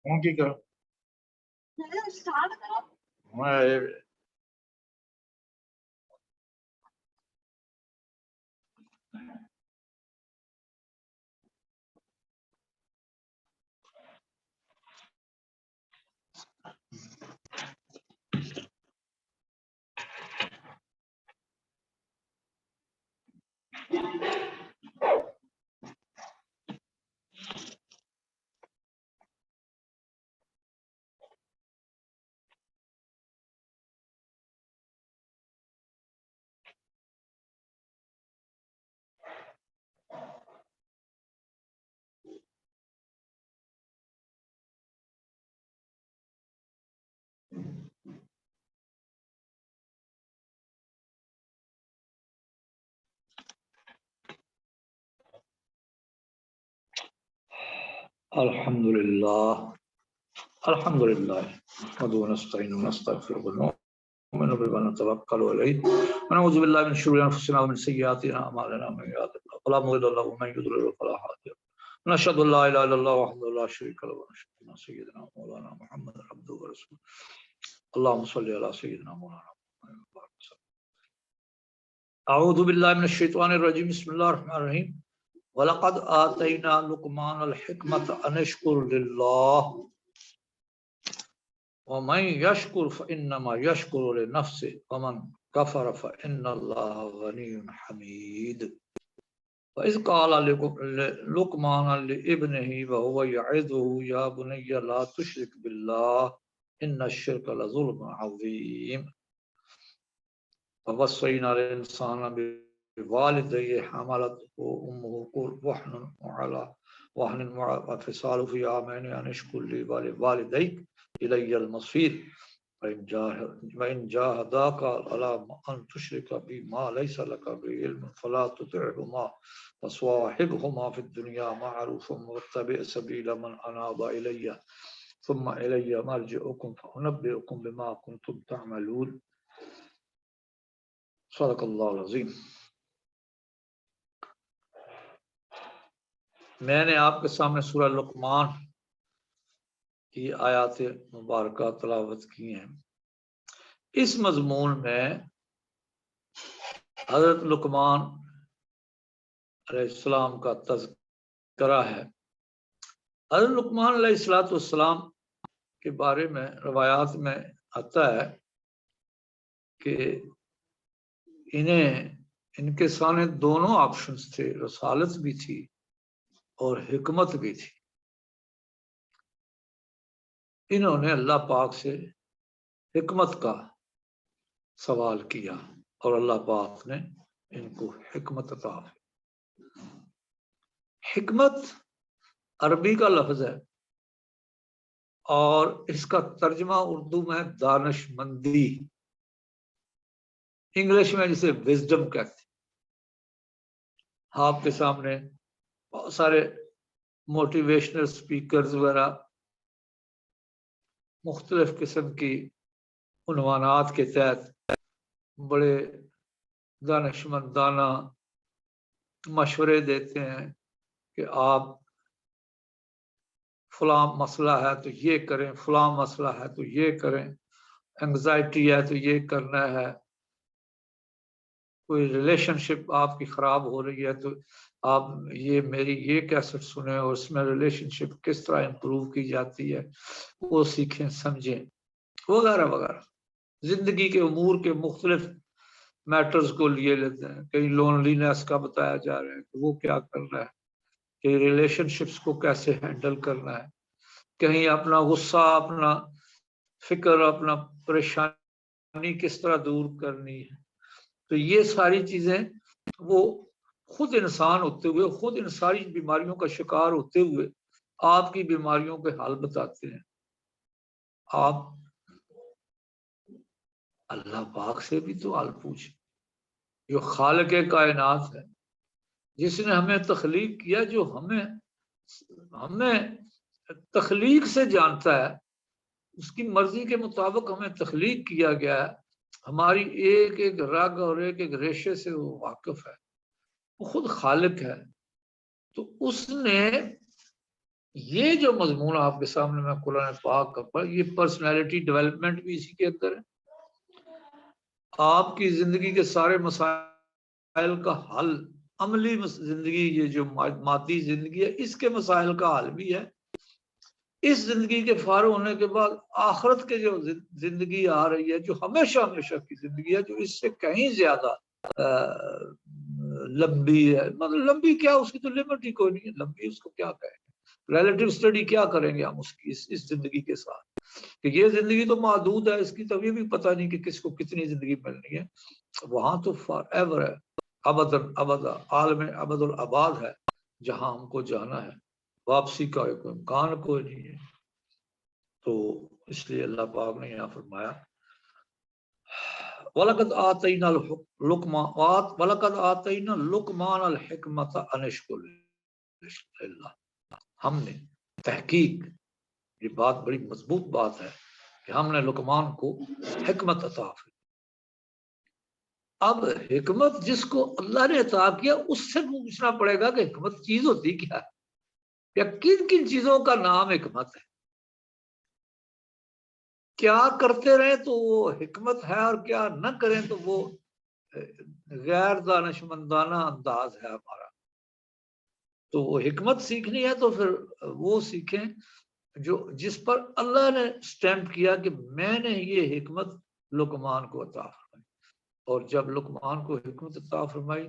ہوں کی کرو الحمدللہ نحمده ونستعینه ونستغفره ونؤمن به ونتوکل علیہ ونعوذ باللہ من شرور انفسنا ومن سیئات اعمالنا من يهده الله فلا مضل له ومن يضلل فلا هادي له ونشهد ان لا اله الا الله وحده لا شريك له ونشهد ان سيدنا مولانا محمد عبده ورسوله اللهم صل على سيدنا مولانا محمد. اعوذ باللہ من الشیطان الرجیم بسم اللہ الرحمن الرحیم وَلَقَدْ آتَيْنَا لُقْمَانَ الْحِكْمَةَ أَنِ اشْكُرْ لِلَّهِ وَمَنْ يَشْكُرْ فَإِنَّمَا يَشْكُرُ لِنَفْسِهِ وَمَنْ كَفَرَ فَإِنَّ اللَّهَ غَنِيٌّ حَمِيدٌ. وَإِذْ قَالَ لُقْمَانُ لِابْنِهِ وَهُوَ يَعِظُهُ يَا بُنَيَّ لَا تُشْرِكْ بِاللَّهِ إِنَّ الشِّرْكَ لَظُلْمٌ عَظِيمٌ. وَوَصَّيْنَا الْإِنسَانَ والديه حملته أمه وهنا على وهن وفصاله في عامين أن اشكر لي ولوالديك إلي المصير وإن جاهداك على أن تشرك بي ما ليس لك به علم فلا تطعهما وصاحبهما في الدنيا معروفا واتبع سبيل من أناب إلي ثم إلي مرجعكم فأنبئكم بما كنتم تعملون. صدق الله العظيم. میں نے آپ کے سامنے سورہ لقمان کی آیات مبارکہ تلاوت کی ہیں. اس مضمون میں حضرت لقمان علیہ السلام کا تذکرہ ہے. حضرت لقمان علیہ السلام کے بارے میں روایات میں آتا ہے کہ ان کے سامنے دونوں آپشنز تھے، رسالت بھی تھی اور حکمت بھی تھی. انہوں نے اللہ پاک سے حکمت کا سوال کیا اور اللہ پاک نے ان کو حکمت عطا کی. حکمت عربی کا لفظ ہے اور اس کا ترجمہ اردو میں دانش مندی، انگلش میں جسے وزڈم کہتے ہیں. آپ کے سامنے بہت سارے موٹیویشنل سپیکرز وغیرہ مختلف قسم کی عنوانات کے تحت بڑے دانشمندانہ مشورے دیتے ہیں کہ آپ فلاں مسئلہ ہے تو یہ کریں، فلاں مسئلہ ہے تو یہ کریں، انگزائٹی ہے تو یہ کرنا ہے، کوئی ریلیشن شپ آپ کی خراب ہو رہی ہے تو آپ یہ میری یہ کیسٹ سنیں اور اس میں ریلیشن شپ کس طرح امپروو کی جاتی ہے وہ سیکھیں سمجھیں وغیرہ وغیرہ. زندگی کے امور کے مختلف میٹرز کو لیے لیتے ہیں. کہیں لونلینس کا بتایا جا رہا ہے کہ وہ کیا کرنا ہے، کہ ریلیشن شپس کو کیسے ہینڈل کرنا ہے، کہیں اپنا غصہ، اپنا فکر، اپنا پریشانی کس طرح دور کرنی ہے. تو یہ ساری چیزیں وہ خود انسان ہوتے ہوئے، خود ان ساری بیماریوں کا شکار ہوتے ہوئے آپ کی بیماریوں کے حل بتاتے ہیں. آپ اللہ پاک سے بھی تو حال پوچھیں، جو خالق کائنات ہے، جس نے ہمیں تخلیق کیا، جو ہمیں تخلیق سے جانتا ہے، اس کی مرضی کے مطابق ہمیں تخلیق کیا گیا ہے، ہماری ایک ایک رگ اور ایک ایک ریشے سے وہ واقف ہے، وہ خود خالق ہے. تو اس نے یہ جو مضمون آپ کے سامنے میں قرآن پاک کا پڑھ، یہ پرسنالٹی ڈیولپمنٹ بھی اسی کے اندر ہے۔ آپ کی زندگی کے سارے مسائل کا حل، عملی زندگی، یہ جو مادی زندگی ہے اس کے مسائل کا حل بھی ہے۔ اس زندگی کے فارغ ہونے کے بعد آخرت کے جو زندگی آ رہی ہے، جو ہمیشہ ہمیشہ کی زندگی ہے، جو اس سے کہیں زیادہ لمبی ہے۔ مطلب لمبی کیا، اس کی تو لمٹ ہی کوئی نہیں ہے، لمبی اس کو کیا کہیں گے، ریلیٹیو اسٹڈی کیا کریں گے ہم اس کی، اس زندگی کے ساتھ، کہ یہ زندگی تو محدود ہے، اس کی تو یہ بھی پتہ نہیں کہ کس کو کتنی زندگی ملنی ہے۔ وہاں تو فار ایور ہے، ابداً ابدا، عالم ابد الاباد ہے، جہاں ہم کو جانا ہے، واپسی کا کوئی امکان کوئی نہیں ہے۔ تو اس لیے اللہ پاک نے یہاں فرمایا وَلَقَدْ آتَيْنَا لُقْمَانَ الْحِكْمَةَ أَنِ اشْكُرْ لِلَّهِ، ہم نے تحقیق، یہ بات بڑی مضبوط بات ہے کہ ہم نے لقمان کو حکمت عطا کی۔ اب حکمت جس کو اللہ نے عطا کیا اس سے پوچھنا پڑے گا کہ حکمت چیز ہوتی کیا ہے، یا کن کن چیزوں کا نام حکمت ہے، کیا کرتے رہے تو وہ حکمت ہے اور کیا نہ کریں تو وہ غیر دانشمندانہ انداز ہے ہمارا۔ تو وہ حکمت سیکھنی ہے تو پھر وہ سیکھیں جو جس پر اللہ نے سٹیمپ کیا کہ میں نے یہ حکمت لقمان کو عطا فرمائی۔ اور جب لقمان کو حکمت عطا فرمائی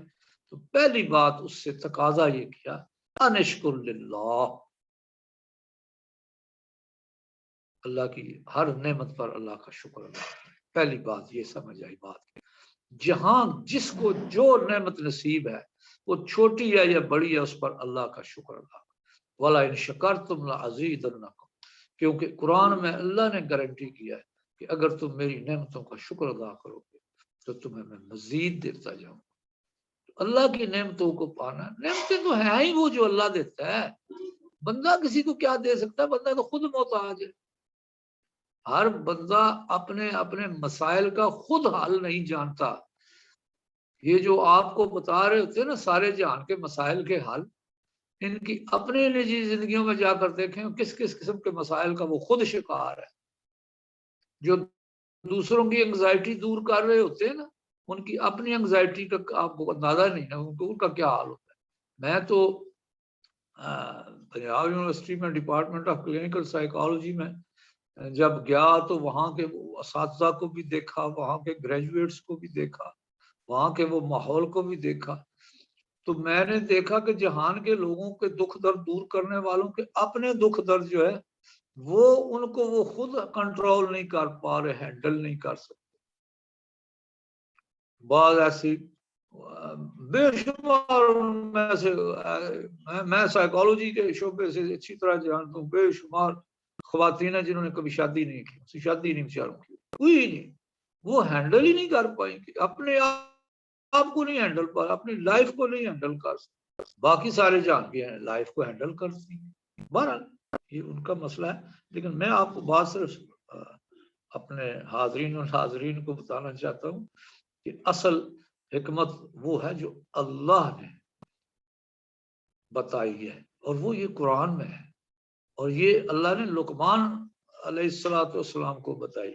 تو پہلی بات اس سے تقاضا یہ کیا، انشکر للہ، اللہ کی ہر نعمت پر اللہ کا شکر ادا کریں۔ پہلی بات یہ سمجھ آئی بات، جہاں جس کو جو نعمت نصیب ہے، وہ چھوٹی ہے یا بڑی ہے، اس پر اللہ کا شکر ادا کریں۔ وَلَئِن شَكَرْتُمْ لَأَزِيدَنَّكُمْ، کیونکہ قرآن میں اللہ نے گارنٹی کیا ہے کہ اگر تم میری نعمتوں کا شکر ادا کرو گے تو تمہیں میں مزید دیتا جاؤں گا۔ اللہ کی نعمتوں کو پانا، نعمتیں تو ہیں ہی وہ جو اللہ دیتا ہے، بندہ کسی کو کیا دے سکتا ہے، بندہ تو خود محتاج ہے۔ ہر بندہ اپنے اپنے مسائل کا خود حل نہیں جانتا۔ یہ جو آپ کو بتا رہے ہوتے ہیں نا سارے جہان کے مسائل کے حل، ان کی اپنے نجی زندگیوں میں جا کر دیکھیں کس کس قسم کے مسائل کا وہ خود شکار ہے۔ جو دوسروں کی انگزائٹی دور کر رہے ہوتے ہیں نا، ان کی اپنی انگزائٹی کا آپ کو اندازہ نہیں ہے ان کا کیا حال ہوتا ہے۔ میں تو پنجاب یونیورسٹی میں ڈپارٹمنٹ آف کلینکل سائیکالوجی میں جب گیا تو وہاں کے اساتذہ کو بھی دیکھا، وہاں کے گریجویٹس کو بھی دیکھا، وہاں کے وہ ماحول کو بھی دیکھا، تو میں نے دیکھا کہ جہان کے لوگوں کے دکھ درد دور کرنے والوں کے اپنے دکھ درد جو ہے وہ ان کو وہ خود کنٹرول نہیں کر پا رہے، ہینڈل نہیں کر سکتے۔ بعض ایسی بے شمار میں سائیکالوجی کے شعبے سے اچھی طرح جانتا ہوں، بے شمار خواتین ہیں جنہوں نے کبھی شادی نہیں کی، شادی نہیں بیچاروں کی کوئی نہیں، وہ ہینڈل ہی نہیں کر پائیں گے، اپنے آپ کو نہیں ہینڈل پا، اپنی لائف کو نہیں ہینڈل کر سکتے، باقی سارے جان کے ہیں لائف کو ہینڈل کرتی ہیں۔ بہرحال یہ ان کا مسئلہ ہے، لیکن میں آپ کو بات صرف اپنے حاضرین اور ناظرین کو بتانا چاہتا ہوں کہ اصل حکمت وہ ہے جو اللہ نے بتائی ہے، اور وہ یہ قرآن میں ہے، اور یہ اللہ نے لقمان علیہ السلام کو بتائی۔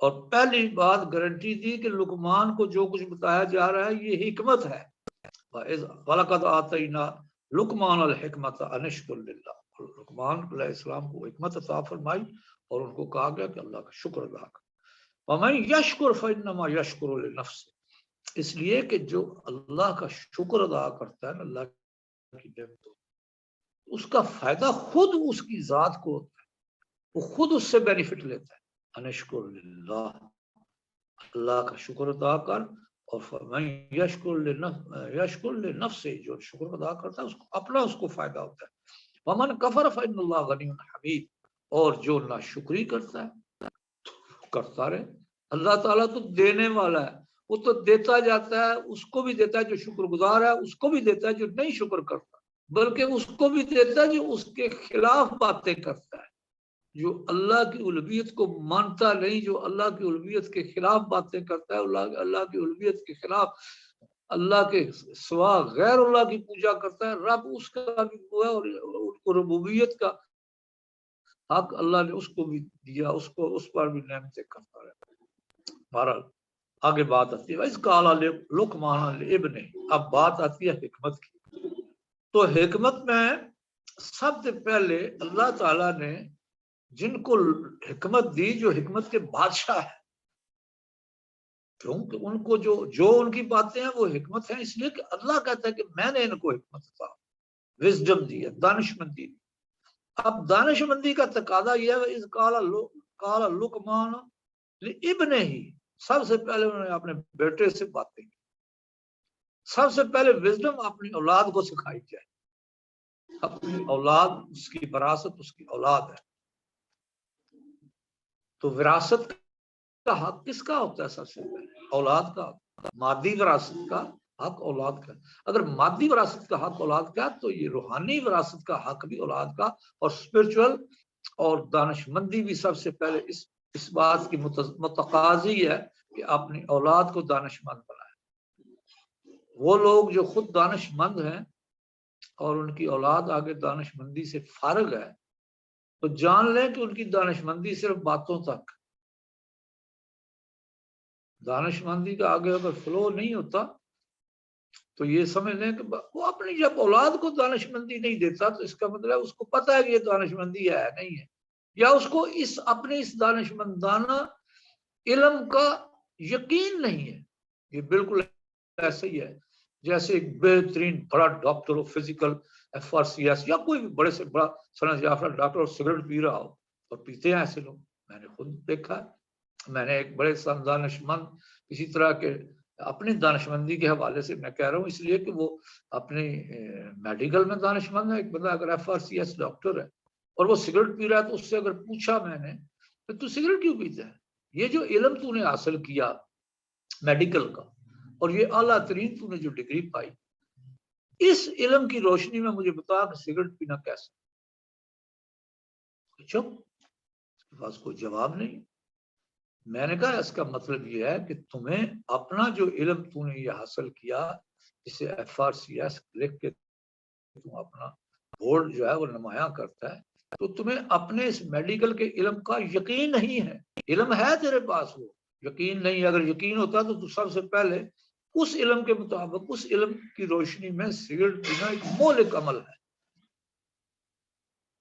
اور پہلی بات گارنٹی دی کہ لقمان کو جو کچھ بتایا جا رہا ہے یہ حکمت ہے۔ وَلَقَدْ آتَيْنَا لُقْمَانَ الْحِكْمَةَ أَنِ اشْكُرْ لِلَّهِ، لقمان علیہ السلام کو حکمت عطا فرمائی اور ان کو کہا گیا کہ اللہ کا شکر ادا کر۔ وَمَن يَشْكُرْ فَإِنَّمَا يَشْكُرُ لِنَفْسِهِ، اس لیے کہ جو اللہ کا شکر ادا کرتا ہے نا اللہ کی نعمتوں، اس کا فائدہ خود اس کی ذات کو ہوتا ہے، وہ خود اس سے بینیفٹ لیتا ہے۔ انشکر للہ، اللہ کا شکر ادا کر، اور فمن یشکر لنفسہ، جو شکر ادا کرتا ہے اس کو اپنا اس کو فائدہ ہوتا ہے۔ ومن کفر فإن اللہ غنی حمید، اور جو ناشکری کرتا ہے کرتا رہے، اللہ تعالیٰ تو دینے والا ہے، وہ تو دیتا جاتا ہے، اس کو بھی دیتا ہے جو شکر گزار ہے، اس کو بھی دیتا ہے جو نہیں شکر کرتا، بلکہ اس کو بھی دیتا ہے جو اس کے خلاف باتیں کرتا ہے، جو اللہ کی الوہیت کو مانتا نہیں، جو اللہ کی الوہیت کے خلاف باتیں کرتا ہے، اللہ کی الوہیت کے خلاف اللہ کے سوا غیر اللہ کی پوجا کرتا ہے، رب اس کا بھی وہ ہے، اور ان کو ربوبیت کا حق اللہ نے اس کو بھی دیا، اس پر بھی نعمتیں کرتا رہتا ہے۔ بہرحال آگے بات آتی ہے اس کالا لقمان لابن، اب بات آتی ہے حکمت کی۔ تو حکمت میں سب سے پہلے اللہ تعالیٰ نے جن کو حکمت دی، جو حکمت کے بادشاہ ہے، کیونکہ ان کو جو ان کی باتیں ہیں وہ حکمت ہیں، اس لیے کہ اللہ کہتا ہے کہ میں نے ان کو حکمت عطا، وزڈم دی ہے، دانشمندی دی۔ اب دانشمندی کا تقاضا یہ ہے اس کالا لقمان لابن ہی، سب سے پہلے انہوں نے اپنے بیٹے سے باتیں کی، سب سے پہلے وزڈم اپنی اولاد کو سکھائی جائے، اپنی اولاد اس کی وراثت اس کی اولاد ہے۔ تو وراثت کا حق کس کا ہوتا ہے؟ سب سے پہلے اولاد کا، مادی وراثت کا حق اولاد کا۔ اگر مادی وراثت کا حق اولاد کا تو یہ روحانی وراثت کا حق بھی اولاد کا، اور اسپرچول اور دانشمندی بھی سب سے پہلے اس بات کی متقاضی ہے کہ اپنی اولاد کو دانشمند بنائے۔ وہ لوگ جو خود دانشمند ہیں اور ان کی اولاد آگے دانشمندی سے فارغ ہے، تو جان لیں کہ ان کی دانشمندی صرف باتوں تک، دانشمندی کا آگے اگر فلو نہیں ہوتا تو یہ سمجھ لیں کہ وہ اپنی جب اولاد کو دانشمندی نہیں دیتا تو اس کا مطلب اس کو پتہ ہے کہ یہ دانشمندی ہے نہیں ہے، یا اس کو اپنے اس دانشمندانہ علم کا یقین نہیں ہے۔ یہ بالکل ایسا ہی ہے جیسے ایک بہترین بڑا ڈاکٹر ہو، فزیکل FRCS یا کوئی بھی بڑے سے بڑا سنت یافتہ ڈاکٹر اور سگریٹ پی رہا ہو، اور پیتے ہیں ایسے لوگ، میں نے خود دیکھا ہے۔ میں نے ایک بڑے دانشمند اسی طرح کے اپنی دانشمندی کے حوالے سے میں کہہ رہا ہوں، اس لیے کہ وہ اپنی میڈیکل میں دانشمند ہے، ایک بندہ اگر FRCS ڈاکٹر ہے اور وہ سگریٹ پی رہا ہے تو اس سے اگر پوچھا میں نے تو سگریٹ کیوں پیتا ہے؟ یہ جو علم تو نے حاصل کیا میڈیکل کا، اور یہ اعلیٰ ترین تو نے جو ڈگری پائی، اس علم کی روشنی میں مجھے بتا کہ سگریٹ پینا کیسے؟ چپ، اس کے پاس کوئی جواب نہیں۔ میں نے کہا اس کا مطلب یہ ہے کہ تمہیں اپنا جو علم تو نے یہ حاصل کیا، جسے FRCS لکھ کے تم اپنا بورڈ جو ہے وہ نمایاں کرتا ہے، تو تمہیں اپنے اس میڈیکل کے علم کا یقین نہیں ہے۔ علم ہے تیرے پاس، وہ یقین نہیں۔ اگر یقین ہوتا تو سب سے پہلے اس علم کے مطابق، اس علم کی روشنی میں سگریٹ پینا ایک مہلک عمل ہے،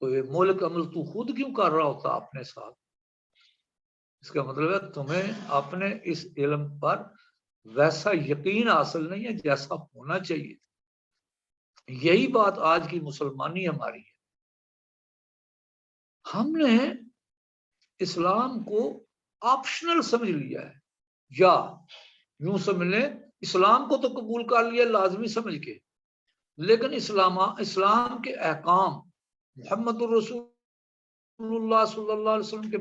تو یہ مہلک عمل تو خود کیوں کر رہا ہوتا اپنے ساتھ؟ اس کا مطلب ہے تمہیں اپنے اس علم پر ویسا یقین حاصل نہیں ہے جیسا ہونا چاہیے۔ یہی بات آج کی مسلمانی ہماری ہے۔ ہم نے اسلام کو آپشنل سمجھ لیا ہے، یا یوں سمجھ لیں اسلام کو تو قبول کر لیا لازمی سمجھ کے، لیکن اسلام کے احکام، محمد الرسول اللہ صلی اللہ علیہ وسلم کے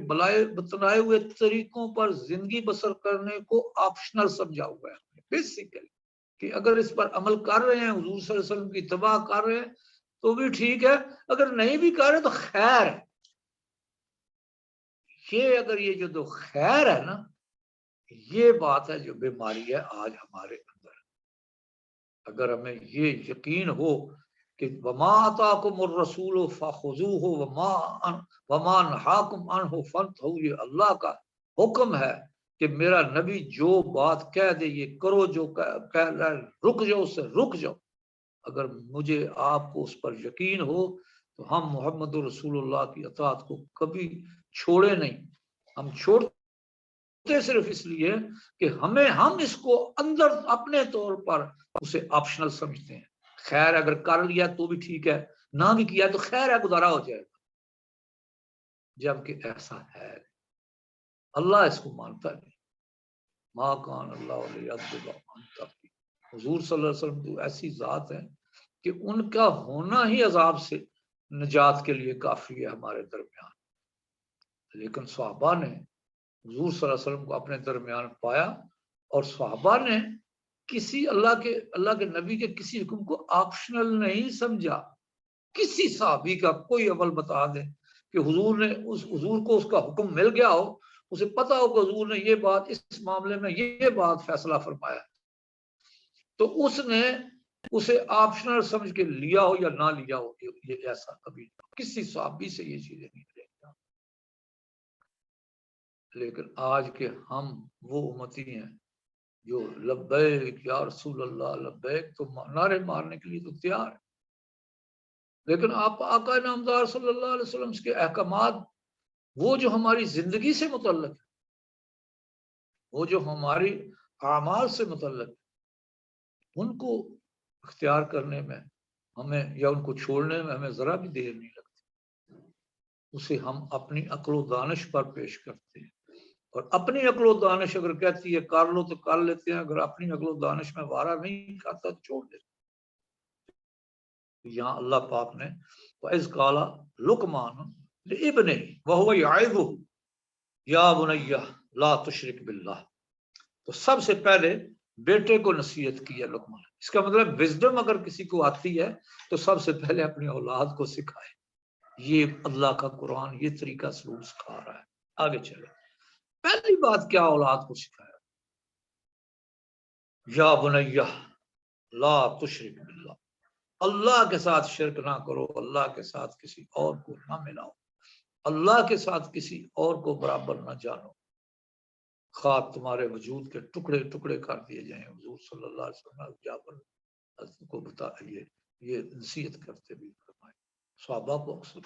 بتلائے ہوئے طریقوں پر زندگی بسر کرنے کو آپشنل سمجھا ہوا ہے بیسیکلی، کہ اگر اس پر عمل کر رہے ہیں، حضور صلی اللہ علیہ وسلم کی اتباع کر رہے ہیں تو بھی ٹھیک ہے، اگر نہیں بھی کر رہے تو خیر ہے۔ یہ اگر یہ جو تو خیر ہے نا، یہ بات ہے جو بیماری ہے آج ہمارے اندر۔ اگر ہمیں یہ یقین ہو کہ وما آتاکم الرسول فخذوہ وما نہاکم عنہ فانتہوا، یہ اللہ کا حکم ہے کہ میرا نبی جو بات کہہ دے یہ کرو، جو کہہ رہا ہے رک جاؤ اس سے رک جاؤ۔ اگر مجھے آپ کو اس پر یقین ہو تو ہم محمد رسول اللہ کی اطاعت کو کبھی چھوڑے نہیں۔ ہم چھوڑتے صرف اس لیے کہ ہم اس کو اندر اپنے طور پر اسے آپشنل سمجھتے ہیں۔ خیر اگر کر لیا تو بھی ٹھیک ہے، نہ بھی کیا تو خیر ہے، گزارا ہو جائے گا، جبکہ ایسا ہے اللہ اس کو مانتا نہیں۔ ما کان اللہ لیعذب وانت فیہم، حضور صلی اللہ علیہ وسلم تو ایسی ذات ہے کہ ان کا ہونا ہی عذاب سے نجات کے لیے کافی ہے ہمارے درمیان۔ لیکن صحابہ نے حضور صلی اللہ علیہ وسلم کو اپنے درمیان پایا، اور صحابہ نے کسی اللہ کے نبی کے کسی حکم کو آپشنل نہیں سمجھا۔ کسی صحابی کا کوئی عمل بتا دیں کہ حضور کو اس کا حکم مل گیا ہو، اسے پتا ہو کہ حضور نے یہ بات اس معاملے میں یہ بات فیصلہ فرمایا، تو اس نے اسے آپشنل سمجھ کے لیا ہو یا نہ لیا ہو، یہ ایسا کبھی کسی صحابی سے یہ چیزیں نہیں رہی۔ لیکن آج کے ہم وہ امتی ہیں جو لبیک یا رسول اللہ لبیک تو نعرے مارنے کے لیے تو تیار ہے، لیکن آپ آقا نامدار صلی اللہ علیہ وسلم کے احکامات وہ جو ہماری زندگی سے متعلق ہے، وہ جو ہماری اعمال سے متعلق ہے، ان کو اختیار کرنے میں ہمیں یا ان کو چھوڑنے میں ہمیں ذرا بھی دیر نہیں لگتی۔ اسے ہم اپنی عقل و دانش پر پیش کرتے ہیں، اور اپنی عقل و دانش اگر کہتی ہے کر لو تو کر لیتے ہیں، اگر اپنی عقل و دانش میں وارہ نہیں کرتا تو چھوڑ دیتے۔ یہاں اللہ پاک نے وَإِذْ قَالَ لُقْمَانُ لِابْنِهِ وَهُوَ يَعِظُهُ يَا بُنَيَّ لَا تُشْرِكْ بِاللَّهِ، تو سب سے پہلے بیٹے کو نصیحت کی ہے لقمان۔ اس کا مطلب وزڈم اگر کسی کو آتی ہے تو سب سے پہلے اپنی اولاد کو سکھائے۔ یہ اللہ کا قرآن یہ طریقہ سلوک سکھا رہا ہے۔ آگے چلے، پہلی بات کیا اولاد کو سکھایا؟ یا بنیہ لا تشرک باللہ، اللہ کے ساتھ شرک نہ کرو، اللہ کے ساتھ کسی اور کو نہ ملاؤ، اللہ کے ساتھ کسی اور کو برابر نہ جانو، خواہ تمہارے وجود کے ٹکڑے ٹکڑے کر دیے جائیں۔ حضور صلی اللہ علیہ وسلم جابر کو بتائیے، یہ نصیحت کرتے بھی فرمائے صحابہ کو اکثر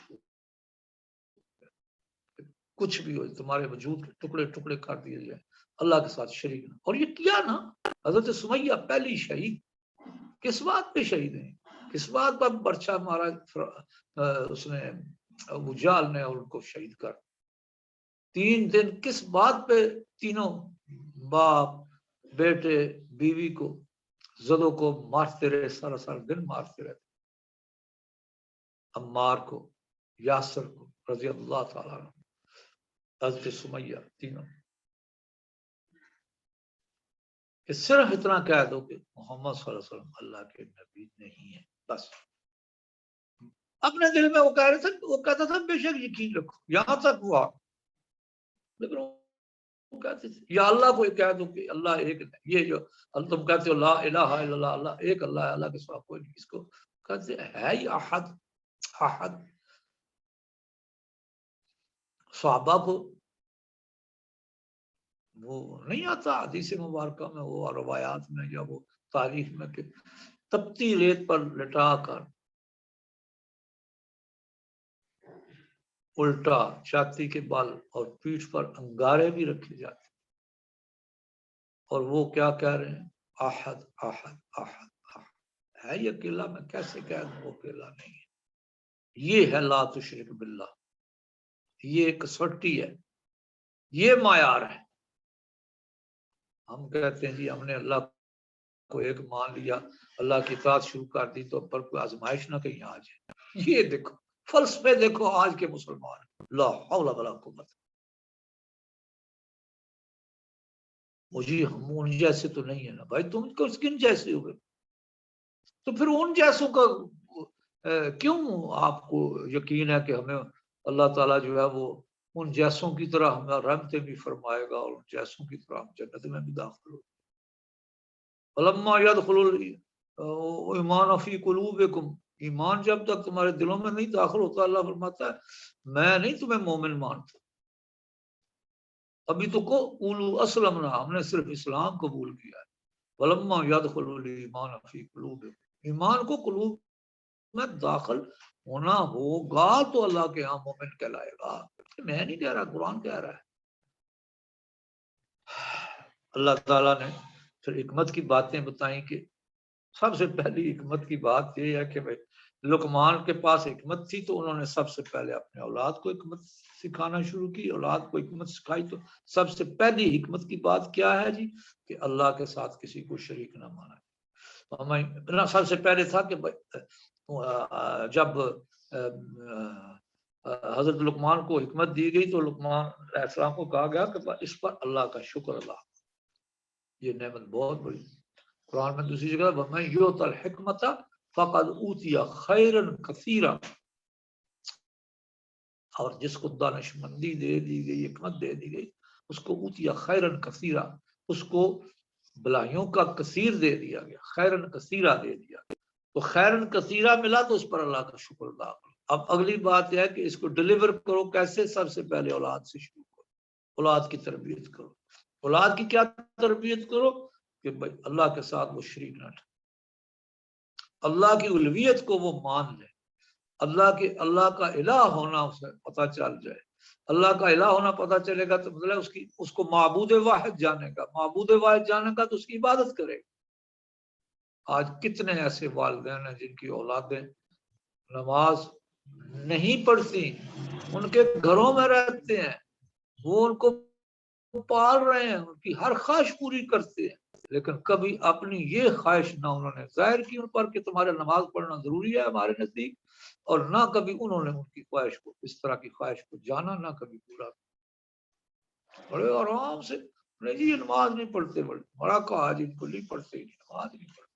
کچھ بھی ہو تمہارے وجود کے ٹکڑے ٹکڑے کر دیے جائیں، اللہ کے ساتھ شریک نہ۔ اور یہ کیا نا، حضرت سمیہ پہلی شہید کس بات پہ شہید ہیں، کس بات پر برچہ مارا اس نے ابو جہل نے اور ان کو شہید کر 3 دن کس بات پہ تینوں باپ بیٹے بیوی کو زدوں کو مارتے رہے، سارا دن مارتے رہتے، عمار کو، یاسر کو رضی اللہ تعالیٰ عنہ، حضرت سمیہ، تینوں۔ کہ صرف اتنا کہہ دو کہ محمد صلی اللہ علیہ وسلم اللہ کے نبی نہیں ہے، بس۔ اپنے دل میں وہ کہہ رہے تھے، وہ کہتا تھا بے شک یقین رکھو، یہاں تک ہوا، لیکن وہ کہتے تھے یا اللہ کو کہہ دو کہ اللہ ایک ہے۔ یہ جو تم کہتے ہو لا الہ الا اللہ، اللہ ایک اللہ ہے، اللہ کے سوا کوئی نہیں، اس کو کہتے ہے ہی احد۔ احد صحابہ کو وہ نہیں آتا حدیث مبارکہ میں، وہ روایات میں یا وہ تاریخ میں، کہ تپتی ریت پر لٹا کر الٹا چھاتی کے بال اور پیٹھ پر انگارے بھی رکھے جاتے، اور وہ کیا کہہ رہے ہیں؟ احد احد احد احد ہے، یہ اکیلا، میں کیسے کہہ دوں وہ اکیلا نہیں ہے۔ یہ ہے لا تشرک باللہ، یہ ایک کسوٹی ہے، یہ معیار ہے۔ ہم کہتے ہیں جی ہم نے اللہ کو ایک مان لیا، اللہ کی اطاعت شروع کر دی، تو پر کوئی آزمائش نہ کہیں آ جائے۔ یہ دیکھو فلسفے، دیکھو آج کے مسلمان، لا حول ولا قوت۔ مجھے ہم ان جیسے تو نہیں ہے نا بھائی، تم کن جیسے ہوئے؟ تو پھر ان جیسوں کا کیوں آپ کو یقین ہے کہ ہمیں اللہ تعالیٰ جو ہے وہ ان جیسوں کی طرح ہمیں رحمتیں بھی فرمائے گا، اور ان جیسوں کی طرح ہم جنت میں بھی داخل ہو۔ فلما يدخل ایمان فی قلوبکم، ایمان جب تک تمہارے دلوں میں نہیں داخل ہوتا، اللہ فرماتا ہے میں نہیں تمہیں مومن مانتا، ابھی تو کو قولوا اسلمنا، ہم نے صرف اسلام قبول کیا ہے۔ فلما يدخل الایمان فی قلوبکم، ایمان کو قلوب میں داخل ہونا ہوگا تو اللہ کے ہاں مومن کہلائے گا۔ میں نہیں کہہ رہا، قرآن کہہ رہا ہے۔ اللہ تعالیٰ نے پھر حکمت کی باتیں بتائیں، کہ سب سے پہلی حکمت کی بات یہ ہے کہ بھائی لقمان کے پاس حکمت تھی، تو انہوں نے سب سے پہلے اپنے اولاد کو حکمت سکھانا شروع کی، اولاد کو حکمت سکھائی۔ تو سب سے پہلی حکمت کی بات کیا ہے جی؟ کہ اللہ کے ساتھ کسی کو شریک نہ مانا۔ ہمیں سب سے پہلے تھا کہ جب حضرت لقمان کو حکمت دی گئی تو لقمان علیہ السلام کو کہا گیا کہ اس پر اللہ کا شکر اللہ، یہ نعمت بہت بڑی۔ قرآن میں دوسری جگہ وَمَن یُؤْتَ الْحِکْمَةَ فَقَدْ أُوتِیَ خَیْرًا کَثِیرًا، اور جس کو دانش مندی دے دی گئی، حکمت دے دی گئی، اس کو اوتیہ خیرن کثیرا، اس کو بلائیوں کا کثیر دے دیا گیا، خیرن کثیرہ دے دیا گیا، تو خیرن کثیرہ ملا تو اس پر اللہ کا شکر ادا کرو۔ اب اگلی بات یہ ہے کہ اس کو ڈلیور کرو کیسے؟ سب سے پہلے اولاد سے شروع کرو، اولاد کی تربیت کرو۔ اولاد کی کیا تربیت کرو؟ کہ بھائی اللہ کے ساتھ وہ شریک نہ ٹھہرے، اللہ کی الوہیت کو وہ مان لے، اللہ کا الہ ہونا اسے پتہ چل جائے۔ اللہ کا الہ ہونا پتہ چلے گا تو مطلب اس کو معبود واحد جانے گا، معبود واحد جانے گا تو اس کی عبادت کرے گا۔ آج کتنے ایسے والدین ہیں جن کی اولادیں نماز نہیں پڑھتی، ان کے گھروں میں رہتے ہیں، وہ ان کو پال رہے ہیں، ان کی ہر خواہش پوری کرتے ہیں، لیکن کبھی اپنی یہ خواہش نہ انہوں نے ظاہر کی ان پر کہ تمہارے نماز پڑھنا ضروری ہے ہمارے نزدیک، اور نہ کبھی انہوں نے ان کی خواہش کو، اس طرح کی خواہش کو جانا، نہ کبھی پورا کیا۔ بڑے آرام سے نہیں جی یہ نماز نہیں پڑھتے، بڑا کہا جی ان کو نہیں پڑھتے، نماز نہیں پڑھتے۔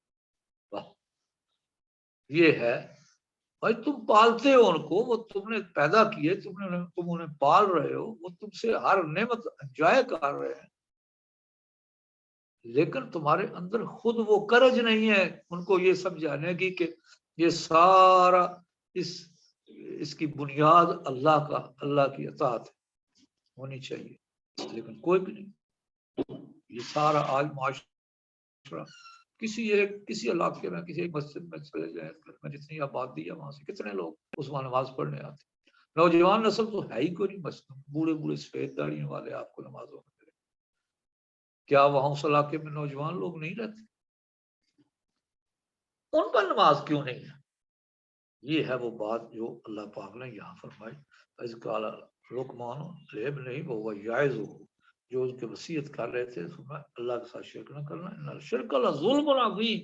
یہ ہے بھائی تم پالتے ہو ان کو، وہ تم نے پیدا کیے، تم انہیں پال رہے ہو، وہ تم سے ہر نعمت انجوائے کر رہے ہیں، لیکن تمہارے اندر خود وہ کرج نہیں ہے ان کو یہ سمجھانے کی کہ یہ سارا اس کی بنیاد اللہ کی اطاعت ہونی چاہیے، لیکن کوئی بھی نہیں۔ یہ سارا آج معاشرہ کسی علاقے میں کسی ایک مسجد میں چلے جائیں میں جتنی آبادی ہے وہاں سے کتنے لوگ اس میں نماز پڑھنے آتے ہیں، نوجوان نسل تو ہے ہی کوئی نہیں، مسجد بوڑھے سفید داڑیوں والے آپ کو نمازوں میں، کیا وہاں اس علاقے میں نوجوان لوگ نہیں رہتے؟ ان پر نماز کیوں نہیں ہے؟ یہ ہے وہ بات جو اللہ پاک نے یہاں فرمائی، از قال لقمان لیب نہیں وہ جائز ہو، جو ان کے وصیت کر رہے تھے اللہ کے ساتھ شرک نہ کرنا، ان الشرک لظلم عظیم،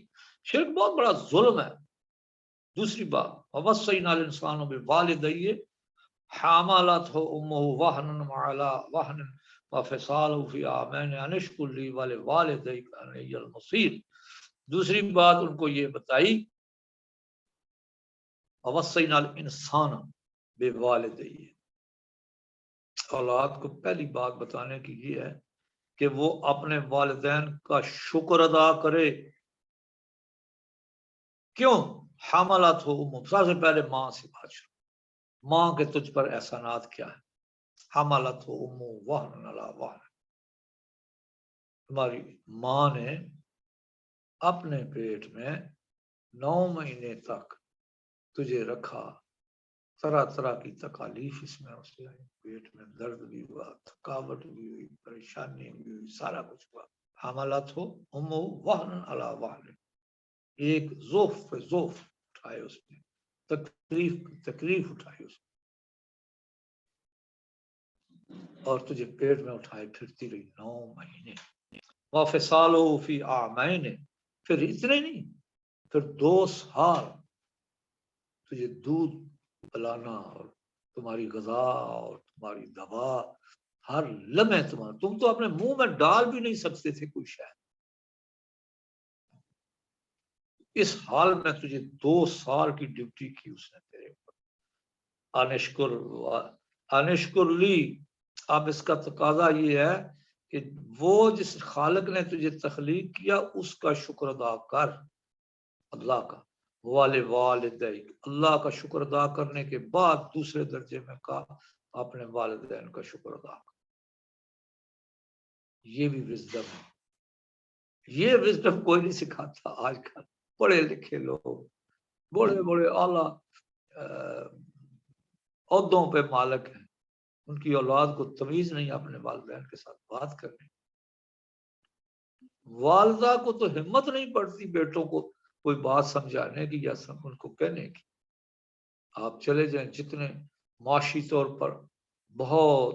شرک بہت بڑا ظلم ہے۔ دوسری بات ووصینا الانسان بوالدیہ حاملتہ امہ وہنا علی وہن وفصالہ فی عامین ان اشکر لی ولوالدیک الی المصیر۔ دوسری بات ان کو یہ بتائی ووصینا الانسان بوالدیہ، اولاد کو پہلی بات بتانے کی یہ ہے کہ وہ اپنے والدین کا شکر ادا کرے۔ کیوں؟ حملت ہو سب سے پہلے ماں سے بات شروع، ماں کے تجھ پر احسانات کیا ہے؟ حملت ہو امو وہن علی وہن، تمہاری ماں نے اپنے پیٹ میں 9 مہینے تک تجھے رکھا، طرح طرح کی تکالیف اس میں اس کے پیٹ میں درد بھی ہوا، تھکاوٹ بھی ہوئی، پریشانی بھی ہوئی، سارا کچھ ہوا۔ حملت ہو امو وہن علی وہن، ایک ذوف پہ ذوف اٹھائے اس نے، تکلیف اٹھائی اس نے، اور تجھے پیٹ میں اٹھائے پھرتی رہی 9 مہینے۔ وفصالہ فی عامین، پھر اتنے نہیں، پھر 2 سال تجھے دودھ پلانا اور تمہاری غذا اور تمہاری دوا ہر لمحے تمہارا، تم تو اپنے منہ میں ڈال بھی نہیں سکتے تھے کوئی شاید، اس حال میں تجھے 2 سال کی ڈیوٹی کی اس نے تیرے اوپر۔ انشکر لی، اب اس کا تقاضا یہ ہے کہ وہ جس خالق نے تجھے تخلیق کیا اس کا شکر ادا کر، اللہ کا، والدیک، اللہ کا شکر ادا کرنے کے بعد دوسرے درجے میں کہا اپنے والدین کا شکر ادا کر۔ یہ بھی وزڈم ہے، یہ وزڈم کوئی نہیں سکھاتا آج کل۔ پڑھے لکھے لوگ، بڑے بڑے اعلیٰ عہدوں پہ مالک ہیں، ان کی اولاد کو تمیز نہیں اپنے والدین کے ساتھ بات کرنے، والدہ کو تو ہمت نہیں پڑتی بیٹوں کو کوئی بات سمجھانے کی یا ان کو کہنے کی۔ آپ چلے جائیں جتنے معاشی طور پر بہت